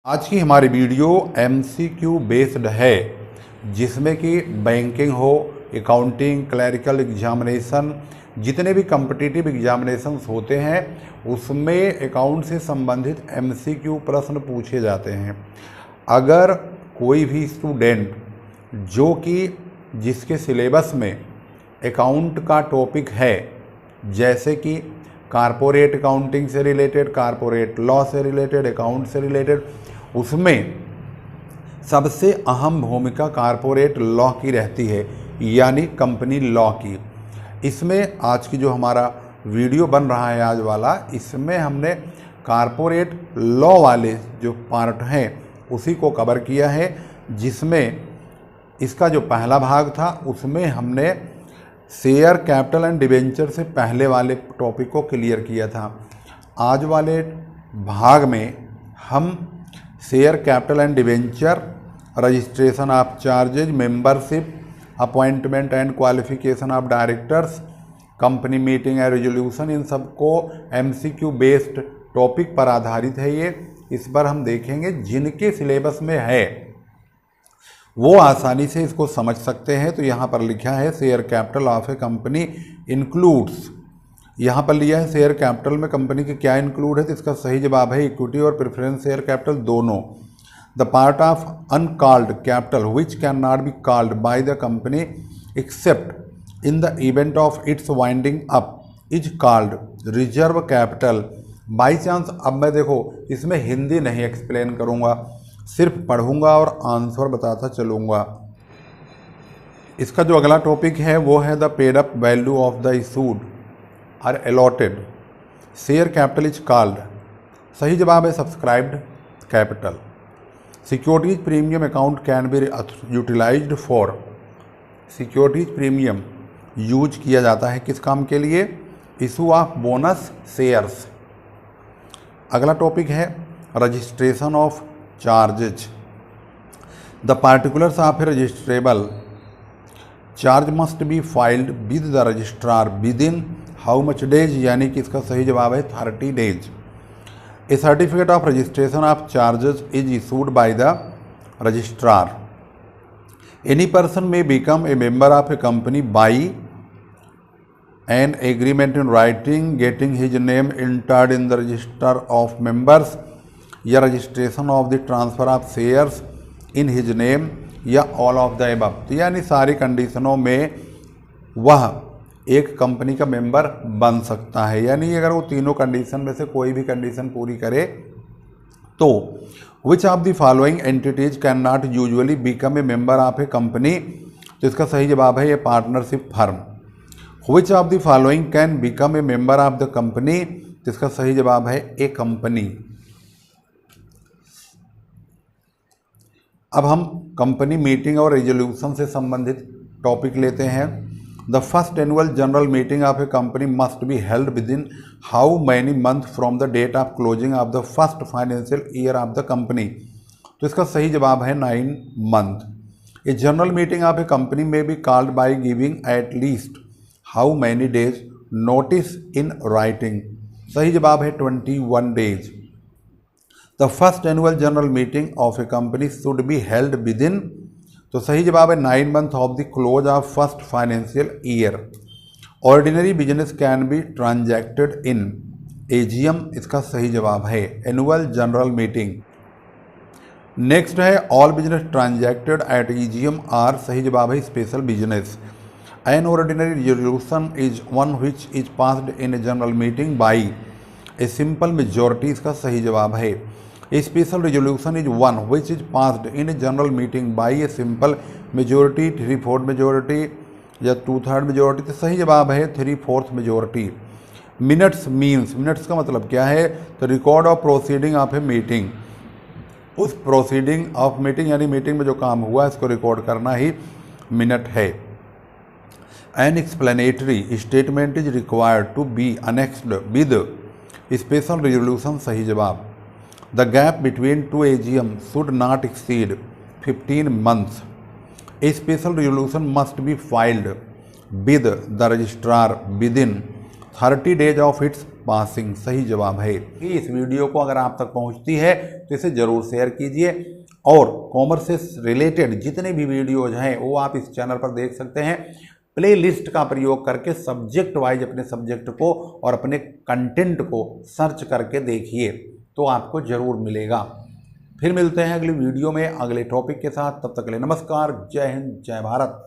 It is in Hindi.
आज की हमारी वीडियो MCQ बेस्ड है, जिसमें कि बैंकिंग हो, अकाउंटिंग, क्लरिकल एग्जामिनेशन, जितने भी कम्पिटिटिव एग्जामिनेशंस होते हैं उसमें अकाउंट से संबंधित MCQ प्रश्न पूछे जाते हैं। अगर कोई भी स्टूडेंट जो कि जिसके सिलेबस में अकाउंट का टॉपिक है, जैसे कि कारपोरेट अकाउंटिंग से रिलेटेड, कारपोरेट लॉ से रिलेटेड, अकाउंट से रिलेटेड, उसमें सबसे अहम भूमिका कारपोरेट लॉ की रहती है, यानी कंपनी लॉ की। इसमें आज की जो हमारा वीडियो बन रहा है आज वाला, इसमें हमने कारपोरेट लॉ वाले जो पार्ट हैं उसी को कवर किया है, जिसमें इसका जो पहला भाग था उसमें हमने शेयर कैपिटल एंड डिबेंचर से पहले वाले टॉपिक को क्लियर किया था। आज वाले भाग में हम share capital and debenture, registration of charges, membership, appointment and qualification of directors, company meeting and resolution, इन सबको MCQ बेस्ड टॉपिक पर आधारित है। ये इस पर हम देखेंगे जिनके सिलेबस में है वो आसानी से इसको समझ सकते हैं। तो यहाँ पर लिखा है share capital of a company includes, यहाँ पर लिया है शेयर कैपिटल में कंपनी के क्या इंक्लूड है, तो इसका सही जवाब है इक्विटी और प्रेफरेंस शेयर कैपिटल दोनों। The part of uncalled capital which can not be called by the company accept in the event of its winding up is called reserve capital. By chance, अब मैं देखो इसमें हिंदी नहीं एक्सप्लेन करूँगा, सिर्फ पढ़ूंगा और आंसर बताता चलूँगा। इसका जो अगला टॉपिक है वो है the paid up value of the issued or allotted share capital is called. सही जवाब है subscribed capital. Securities premium account can be utilised for, securities premium use किया जाता है किस काम के लिए, इशू ऑफ बोनस शेयर्स। अगला टॉपिक है registration of charges. The particulars of a registrable charge must be filed with the registrar within how much days, यानी कि इसका सही जवाब है 30 days. A certificate of registration of charges is issued by the registrar. Any person may become a member of a company by an agreement in writing, getting his name entered in the register of members, या registration of the transfer of shares in his name, या ऑल ऑफ द एबव। तो यानी सारी कंडीशनों में वह एक कंपनी का मेंबर बन सकता है, यानी अगर वो तीनों कंडीशन में से कोई भी कंडीशन पूरी करे तो which of the following entities can not usually become a member of a company, तो इसका सही जवाब है ये partnership firm. Which of the following can become a member of the company, तो इसका सही जवाब है ए कंपनी। अब हम कंपनी मीटिंग और रेजोल्यूशन से संबंधित टॉपिक लेते हैं। The first annual general meeting of a company must be held within how many month from the date of closing of the first financial year of the company, तो इसका सही जवाब है 9 month. A general meeting of a company may be called by giving at least how many days notice in writing, सही जवाब है 21 days. The first annual general meeting of a company should be held within, तो सही जवाब है 9 month of the close of first financial year. Ordinary business can be transacted in AGM, इसका सही जवाब है एनुअल जनरल मीटिंग। नेक्स्ट है all business transacted at EGM are, सही जवाब है special business. An ordinary resolution is one which is passed in a general meeting by a simple majority, इसका सही जवाब है a special resolution is one which is passed in a general meeting by a simple majority, 3/4 majority या 2/3 मेजोरिटी, तो सही जवाब है 3/4 मेजोरिटी। मिनट्स मीन्स, मिनट्स का मतलब क्या है, तो record of proceeding of a meeting, उस प्रोसीडिंग ऑफ मीटिंग यानी मीटिंग में जो काम हुआ इसको रिकॉर्ड करना ही मिनट है। An explanatory statement is required to be annexed with special resolution, सही जवाब। The gap between 2 AGM should not exceed 15 months. A special resolution must be filed with the registrar within 30 days of its passing सही जवाब है। इस वीडियो को अगर आप तक पहुंचती है तो इसे ज़रूर शेयर कीजिए और कॉमर्स से रिलेटेड जितने भी वीडियोज हैं वो आप इस चैनल पर देख सकते हैं। प्ले लिस्ट का प्रयोग करके सब्जेक्ट वाइज अपने सब्जेक्ट को और अपने कंटेंट को सर्च करके देखिए तो आपको ज़रूर मिलेगा। फिर मिलते हैं अगली वीडियो में अगले टॉपिक के साथ। तब तक के लिए नमस्कार, जय हिंद, जय भारत।